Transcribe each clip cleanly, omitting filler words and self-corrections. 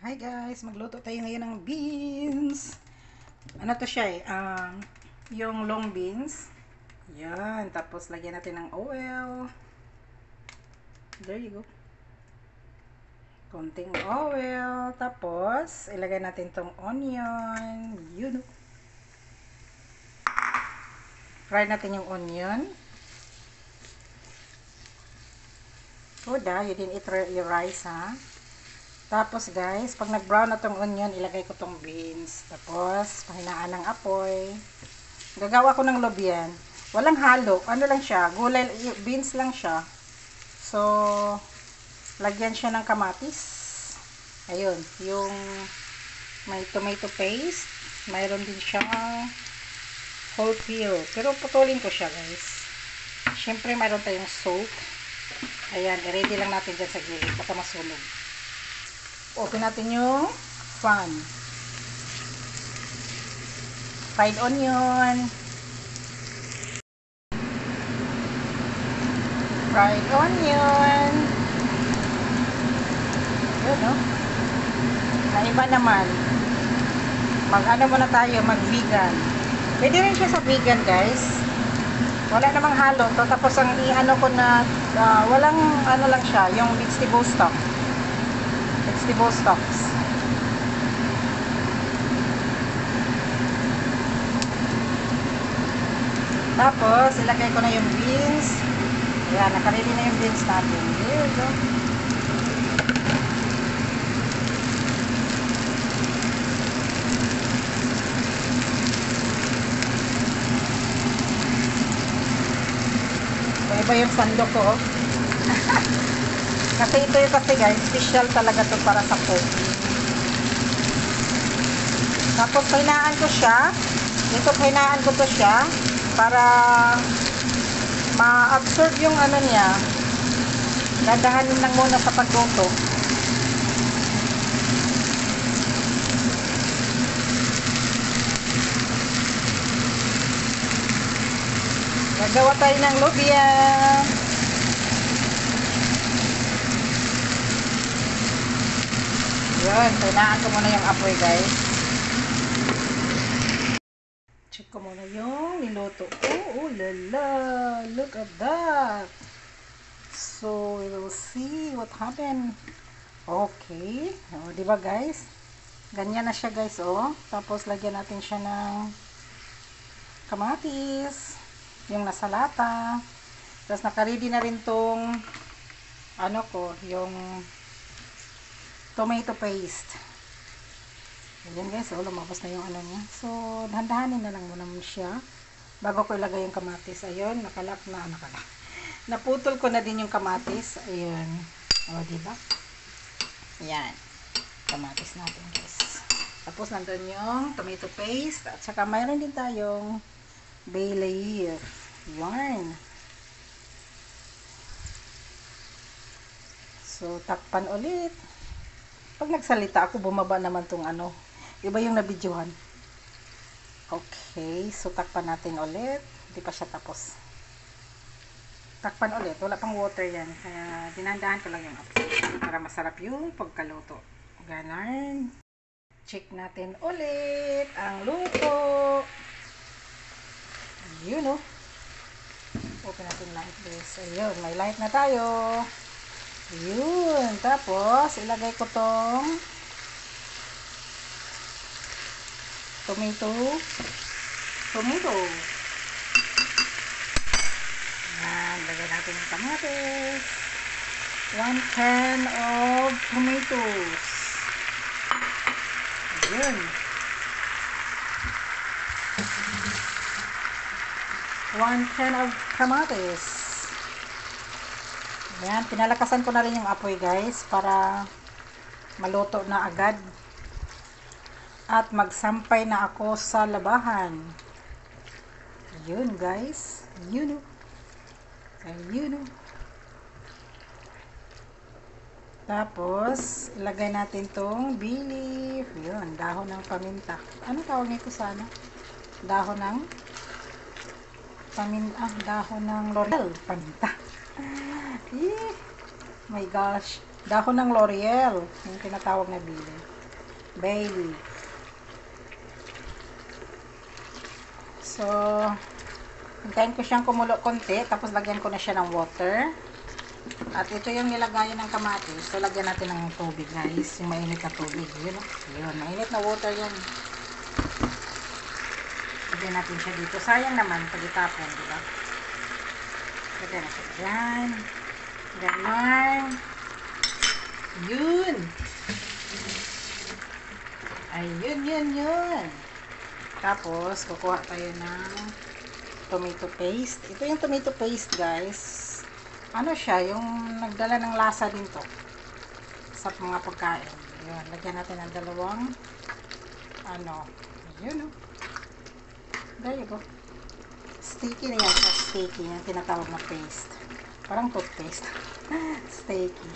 Hi guys, magluto tayo ngayon ng beans. Ano to siya eh, yung long beans. Yan, tapos lagyan natin ng oil. There you go. Konting oil, tapos ilagay natin tong onion. Yun. Fry natin yung onion. Good you didn't eat your rice ha. Tapos guys, pag nag-brown na tong onion, ilagay ko tong beans. Tapos, pahinaan ng apoy. Gagawa ko ng lobyan. Walang halo. Ano lang siya? Gulay, beans lang siya. So, lagyan siya ng kamatis. Ayun, yung may tomato paste. Mayroon din siyang whole peel. Pero putulin ko siya guys. Siyempre, mayroon tayong soap. Ayan, i-ready lang natin dyan sa gilid. Baka masunog. Open natin yung pan. Fried onion. Fried onion. Yun, no? Naiba naman. Mag-ano muna tayo, mag-vegan. Pwede rin siya sa vegan, guys. Wala namang halo to. Tapos ang i-ano ko na, walang ano lang siya, yung vegetable stock. Vegetable stocks. Tapos, ilagay ko na yung beans. Ayan, nakaredy na yung beans natin. There you go. Iba yung sandok ko. Kasi ito yung kasi guys, special talaga to para sa coffee. Tapos hinaan ko siya. Ito hinaan ko to siya para ma-absorb yung ano niya. Dadahanin lang muna sa pagluto. Gagawa tayo ng lobya. Yun, hinaan ko muna yung apoy guys. Check ko muna yung niluto ko. Oh lala, look at that. So, we will see what happened. Okay. O, diba guys? Ganyan na siya guys, oh. Tapos, lagyan natin siya ng kamatis. Yung nasa lata. Tapos, nakaready na rin tong ano ko, yung tomato paste. Ayan guys, oh, lumabas na yung ano niya. So, dahan-dahanin na lang muna siya bago ko ilagay yung kamatis. Ayun, nakalak. Naputol ko na din yung kamatis. Ayun. O, diba? Ayan. Kamatis natin guys. Tapos, nandun yung tomato paste. At saka, mayroon din tayong bay leaf. Ayan. So, takpan ulit. Pag nagsalita ako, bumaba naman tong ano. Iba yung nabidyohan. Okay. So, takpan natin ulit. Hindi pa siya tapos. Takpan ulit. Wala pang water yan. Kaya, dinandahan ko lang yung apoy. Para masarap yung pagkaluto. Ganon. Check natin ulit ang luto. Yun, oh. Open natin light this. Ayun. May light na tayo. Yun. Tapos, ilagay ko tong tomato. Yan. Lagay natin yung kamatis. 1 can of tomatoes. Yun. 1 can of kamatis. Ayan, pinalakasan ko na rin yung apoy guys para maluto na agad. At magsampay na ako sa labahan. Yun guys. Yun. Ayun. Tapos, ilagay natin tong bay leaf. Yun, dahon ng paminta. Ano tawag nito sana? Dahon ng paminta. Dahon ng laurel. Paminta. My gosh. Dahon ng L'Oreal. Yung tinatawag na bili. bay leaf. So, hintayin ko siyang kumulo konti, tapos lagyan ko na siya ng water. At ito yung nilagayan ng kamatis. So, lagyan natin ng tubig, guys. Yung mainit na tubig. Yun, yun. Mainit na water yan. Lagyan natin siya dito. Sayang naman pag itapon, diba? Lagyan natin dyan. Ganon. Yun. Ayun, yun. Tapos, kukuha tayo ng tomato paste. Ito yung tomato paste, guys. Ano siya, yung nagdala ng lasa din to sa mga pagkain. Yun, lagyan natin ng dalawang yun, oh. There you go. Sticky na yan siya, sticky. Yung tinatawag na paste. Parang toothpaste. Sticky.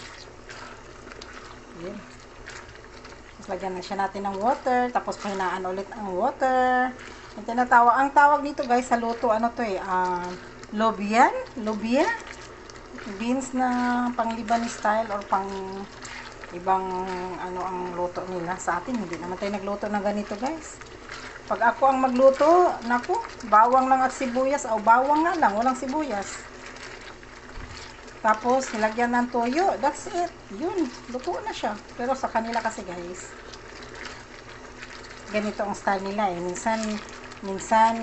Yun. Tapos lagyan na siya natin ng water. Tapos pahinaan ulit ang water. Yung tinatawag, ang tawag dito guys sa luto, ano to lobia. Beans na pang Lebanese style or pang ibang ang luto nila. Sa atin, hindi naman tayo nagluto ng ganito guys. Pag ako ang magluto, naku, bawang lang at sibuyas. O bawang nga lang, walang sibuyas. Tapos, nilagyan ng toyo. That's it. Yun, luto na siya. Pero sa kanila kasi guys, ganito ang style nila eh. Minsan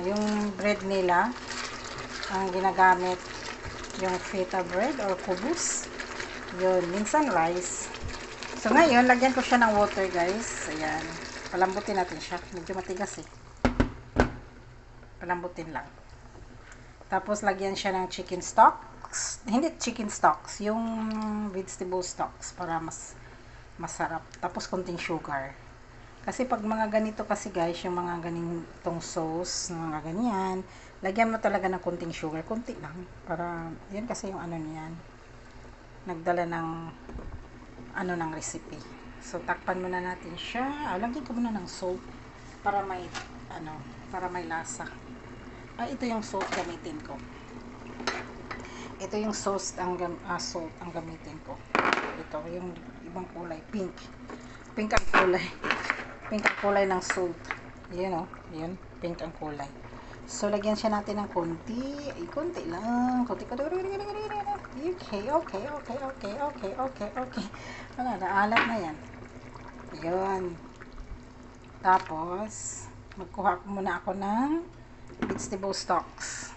yung bread nila, ang ginagamit, yung feta bread or kubus. Yun, minsan rice. So, ngayon, lagyan ko siya ng water guys. Ayan. Palambutin natin siya. Medyo matigas eh. Palambutin lang. Tapos, lagyan siya ng chicken stock. Hindi chicken stocks, yung vegetable stocks para mas masarap. Tapos konting sugar. Kasi pag mga ganito kasi guys, yung mga ganitong sauce, mga ganyan, lagyan mo talaga ng konting sugar, konti lang para yan kasi yung niyan. Nagdala ng ng recipe. So takpan muna natin siya. Lagyan ko muna ng salt para may para may lasa. Ito yung salt gamitin ko. Ito yung salt ang gamitin ko. Ito yung ibang kulay, pink. Pink ang kulay. Pink ang kulay ng salt. Yun yun, pink ang kulay. So lagyan siya natin ng konti, konti lang, konti. Okay. Naalat na yan. Yun. Tapos magkuha muna ako ng vegetable stocks.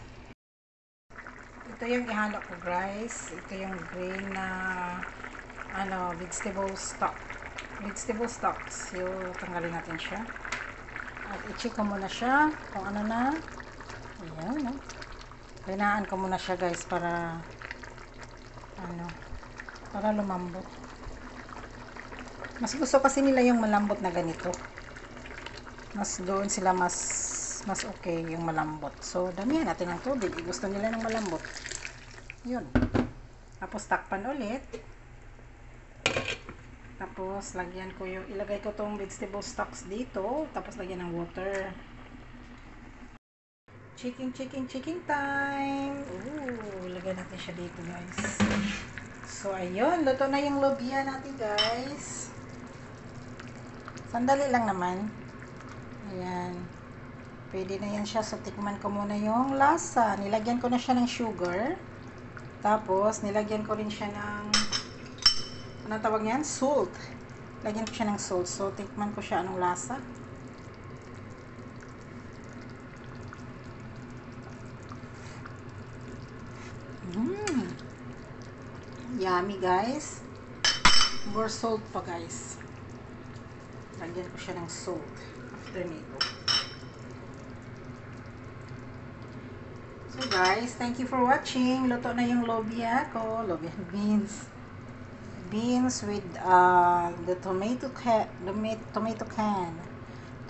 Ito yung ihalo ko guys. Ito yung green na vegetable stocks. Yung tanggalin natin siya. At i-check ko muna siya kung ano na. Ayan, Kainaan ko muna siya guys para para lumambot. Mas gusto kasi nila yung malambot na ganito. Mas doon sila mas okay yung malambot. So, damihan natin ng tubig. Gusto nila ng malambot. Yun. Tapos, takpan ulit. Tapos, ilagay ko tong vegetable stocks dito. Tapos, lagyan ng water. Chicken time! Ooh, lagyan natin siya dito, guys. So, ayun. Luto na yung lobia natin, guys. Sandali lang naman. Ayan. Pwede na yan siya. So, tikman ko muna yung lasa. Nilagyan ko na siya ng sugar. Tapos, nilagyan ko rin siya ng anong tawag niyan? Salt. Lagyan ko siya ng salt. So, tikman ko siya anong lasa. Yummy, guys. More salt pa, guys. Lagyan ko siya ng salt. After nito. So guys, thank you for watching. Luto na yung lobia ko. Lobia beans. Beans with the tomato can.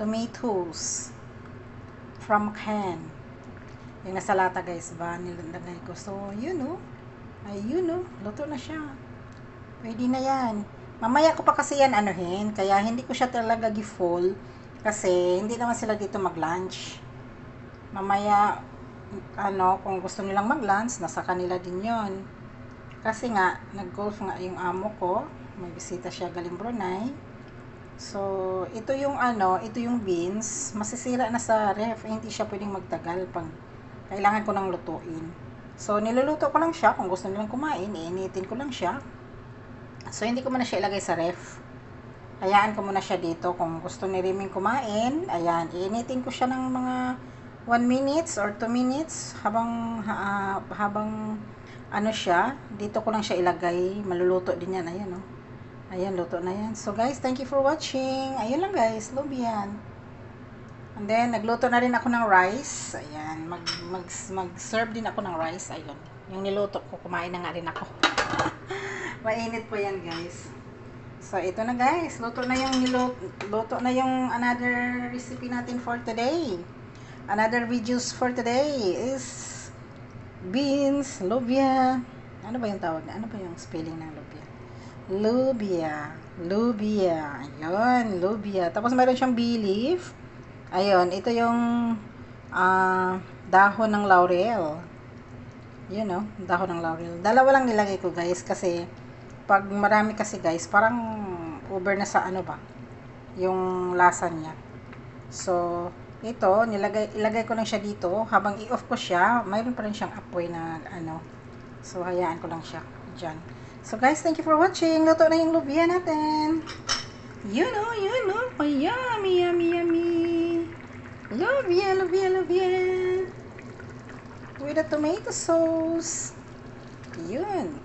Tomatoes from can. Yung nasa lata guys ba? Nilagay ko. So, ayun luto na siya. Pwede na yan. Mamaya ko pa kasi yan anuhin. Kaya hindi ko siya talaga gi-full. Kasi hindi naman sila dito mag-lunch. Mamaya kung gusto nilang mag-lunch, nasa kanila din yon. Kasi nga, nag-golf nga yung amo ko. May bisita siya galing Brunei. So, ito yung ito yung beans, masisira na sa ref, hindi siya pwedeng magtagal pag kailangan ko nang lutuin. So, niluluto ko lang siya, kung gusto nilang kumain, iinitin ko lang siya. So, hindi ko muna siya ilagay sa ref. Hayaan ko muna siya dito, kung gusto ni Riming kumain, ayan, iinitin ko siya ng mga 1 minutes or 2 minutes habang siya, dito ko lang siya ilagay, maluluto din yan, ayan oh. Ayan, luto na yan. So guys, thank you for watching. Ayun lang guys, lubian. And then, nagluto na rin ako ng rice. Ayan, mag-serve din ako ng rice. Ayun, yung niluto ko, kumain na nga rin ako. Mainit po yan guys. So, ito na guys, luto na yung another recipe natin for today. Another videos for today is beans, lubia. Ano ba yung tawag na? Ano ba yung spelling ng lubia? Lubia. Ayun, lubia. Tapos meron siyang bay leaf. Ayun, ito yung dahon ng laurel. Yun know, dahon ng laurel. Dalawa lang nilagay ko guys kasi pag marami kasi guys, parang over na sa yung lasa niya. So, ito, ilagay ko lang siya dito. Habang i-off ko siya, mayroon pa rin siyang apoy na So, hayaan ko lang siya dyan. So guys, thank you for watching. Luto na yung lubia natin. Yun know. Oh, yummy. Lubia. With a tomato sauce. Yun.